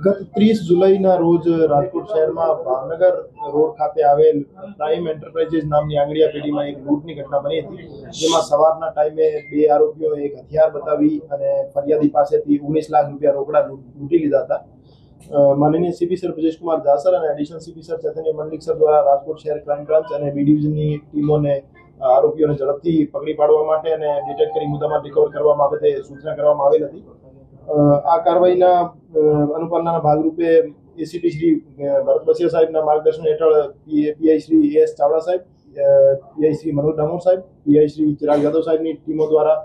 ગત 30 જુલાઈના રોજ રાજકોટ શહેરમાં ભાવનગર રોડ ખાતે આવેલ પ્રાઇમ એન્ટરપ્રાઇઝીસ નામની આંગડિયા પેઢીમાં એક લૂંટની ઘટના બની હતી, જેમાં સવારના ટાઈમે બે આરોપીઓ એક હથિયાર બતાવી અને ફરિયાદી પાસેથી 19 લાખ રૂપિયા રોકડા લૂંટી લીધા હતા. માનનીય સીપી સર બ્રજેશ કુમાર જાસર અને એડિશનલ સીપી સર ચૈતન્ય મંડલિક સર દ્વારા રાજકોટ શહેર ક્રાઇમ બ્રાન્ચ અને બી ડિવિઝનની ટીમોને આરોપીઓને ઝડપથી પકડી પાડવા માટે અને ડિટેક્ટ કરી મુદ્દામાં રિકવર કરવા બાબતે સૂચના કરવામાં આવેલ હતી. આ કાર્યવાહીના અનુપાલનના ભાગરૂપે એસીપી શ્રી ભરત બસિયા સાહેબના માર્ગદર્શન હેઠળ પીઆઈ શ્રી એસ ચાવડા સાહેબ, પીઆઈ શ્રી મનોજ ડામોર સાહેબ, પીઆઈ શ્રી ચિરાગ યાદવ સાહેબની ટીમો દ્વારા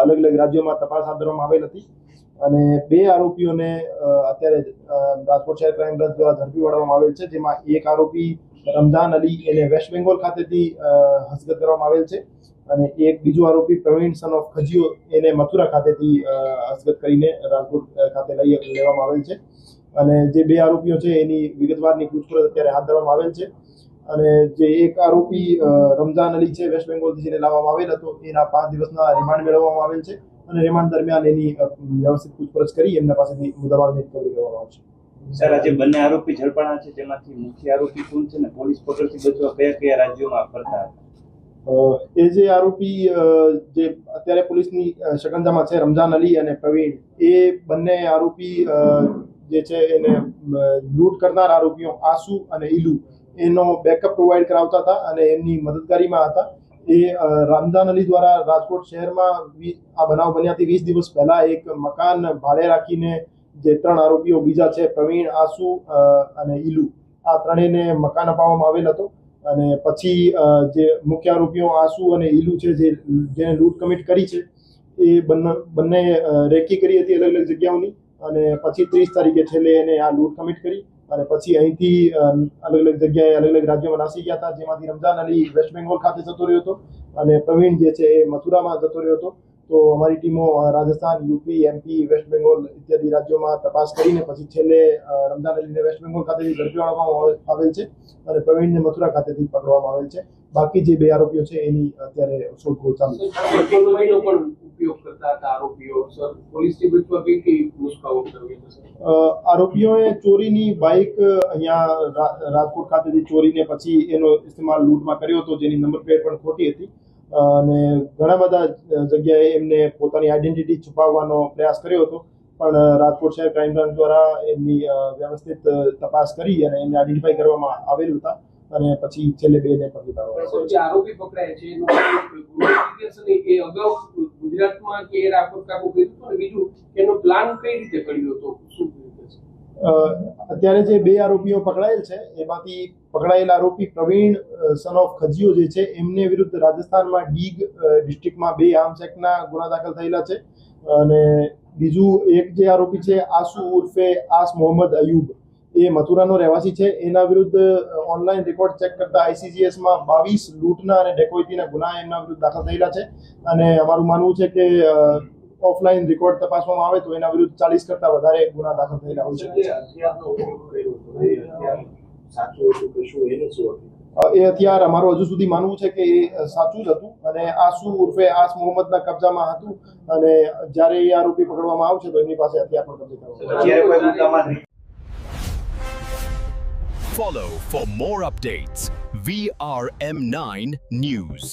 અલગ અલગ રાજ્યોમાં તપાસ હાથ ધરવામાં આવેલ હતી અને બે આરોપીઓને અત્યારે રાજકોટ શહેર ક્રાઇમ બ્રાન્ચ દ્વારા ઝડપી પાડવામાં આવેલ છે, જેમાં એક આરોપી રમઝાન અલી એને વેસ્ટ બેંગોલ ખાતેથી હસ્તગત કરવામાં આવેલ છે અને એક બીજો આરોપી પ્રવીણ સન ઓફ ખજીઓ એને મથુરા ખાતેથી હસ્તગત કરીને રાજકોટ ખાતે લેવામાં આવેલ છે અને જે બે આરોપીઓ છે એની વિગતવારની પૂછપરછ અત્યારે હાથ ધરવામાં આવેલ છે અને જે એક આરોપી રમઝાન અલી છે વેસ્ટ બેંગોલથી જેને લાવવામાં આવેલ હતો એના 5 દિવસના રિમાન્ડ મેળવવામાં આવેલ છે અને રિમાન્ડ દરમિયાન એની વ્યવસ્થિત પૂછપરછ કરી એમના પાસેથી મુદ્દામાલની રિકવરી કરવામાં આવશે. સર, આજે બંને આરોપી ઝડપાણા છે, તેમાંથી મુખ્ય આરોપી કોણ છે ને પોલીસ પકડથી બચવા કયા કયા રાજ્યોમાં ફરતા હતા? એ જે આરોપી જે અત્યારે પોલીસની શકંજામાં છે રમઝાન અલી અને પ્રવીણ, એ બંને આરોપી જે છે એને લૂંટ કરનાર આરોપીઓ આસુ અને ઈલુ એનો બેકઅપ પ્રોવાઈડ કરાવતા હતા અને એમની મદદગારીમાં હતા. એ રમઝાન અલી દ્વારા રાજકોટ શહેરમાં આ બનાવ બન્યાથી 20 દિવસ પહેલા એક મકાન ભાડે રાખીને જે 3 આરોપીઓ બીજા છે પ્રવીણ, આસુ અને ઈલુ, આ ત્રણેયને મકાન અપાવવામાં આવેલ હતો અને પછી જે મુખ્ય આરોપીઓ આસુ અને ઈલુ છે જેને લૂંટ કમિટ કરી છે એ બંને રેકી કરી હતી અલગ અલગ જગ્યાઓની અને પછી 30 તારીખે છેલ્લે એને આ લૂંટ કમિટ કરી અને પછી અહીંથી અલગ અલગ જગ્યાએ અલગ અલગ રાજ્યોમાં નાસી ગયા હતા, જેમાંથી રમઝાન અલી વેસ્ટ બેંગોલ ખાતે જતો રહ્યો હતો અને પ્રવીણ જે છે એ મથુરામાં જતો રહ્યો હતો. તો અમારી ટીમો રાજસ્થાન, યુપી, એમપી, વેસ્ટ બેંગોલ ઇત્યાદિ રાજ્યોમાં તપાસ કરીને પછી છેલ્લે રમઝાન અલીને વેસ્ટ બેંગોલ ખાતેથી ઝડપી પાડવામાં આવેલ છે અને પ્રવીણને મથુરા ખાતેથી પકડવામાં આવેલ છે. બાકી જે બે આરોપીઓ છે એની અત્યારે શોધખોળ ચાલુ છે. આરોપીઓએ ચોરીની બાઇક અહીંયા રાજકોટ ખાતેથી ચોરીને પછી એનો ઇસ્તેમાલ લૂંટમાં કર્યો હતો, જેની નંબર પ્લેટ પણ ખોટી હતી અને ઘણા બધા જગ્યાએ એમને પોતાની આઈડેન્ટિટી છુપાવવાનો પ્રયાસ કર્યો હતો, પણ રાજકોટ શહેર ક્રાઇમ બ્રાન્ચ દ્વારા એમની વ્યવસ્થિત તપાસ કરી અને એને આઈડેન્ટિફાઈ કરવામાં આવેલ હતા અને પછી છેલ્લે બેને પકડી પાડવામાં. જે આરોપી પકડાય છે એ અગાઉ ગુજરાતમાં કે રાજકોટ કાબુ કર્યું હતું, બીજું એનો પ્લાન કઈ રીતે કર્યો હતો, શું? અત્યારે જે બે આરોપીઓ પકડાયેલ છે એમાંથી પકડાયેલા આરોપી પ્રવીણ સન ઓફ ખજીઓ જે છે એમને વિરુદ્ધ રાજસ્થાનમાં ડીગ ડિસ્ટ્રિક્ટમાં 2 આર્મ્સ એક્ટના ગુના દાખલ થયેલા છે અને બીજું એક જે આરોપી છે આસુ ઉર્ફે આસ મોહમ્મદ અયુબ, એ મથુરાનો રહેવાસી છે, એના વિરુદ્ધ ઓનલાઈન રેકોર્ડ ચેક કરતા આઈસીજીએસમાં 22 લૂંટના અને ડેકોઇટીના ગુના એમના વિરુદ્ધ દાખલ થયેલા છે અને અમારું માનવું છે કે ઓફલાઈન રેકોર્ડ તપાસવામાં આવે તો એના વિરુદ્ધ 40 કરતા વધારે ગુના દાખલ થયેલા હોય છે. એ હથિયાર અમારું હજુ સુધી માનવું છે કે એ સાચું જ હતું અને આસુ ઉર્ફે આસ મોહમ્મદના કબજામાં હતું અને જ્યારે એ આરોપી પકડવામાં આવશે તો એમની પાસે હથિયાર પણ કબજે કરવામાં આવશે. Follow for more updates. VRM9 News.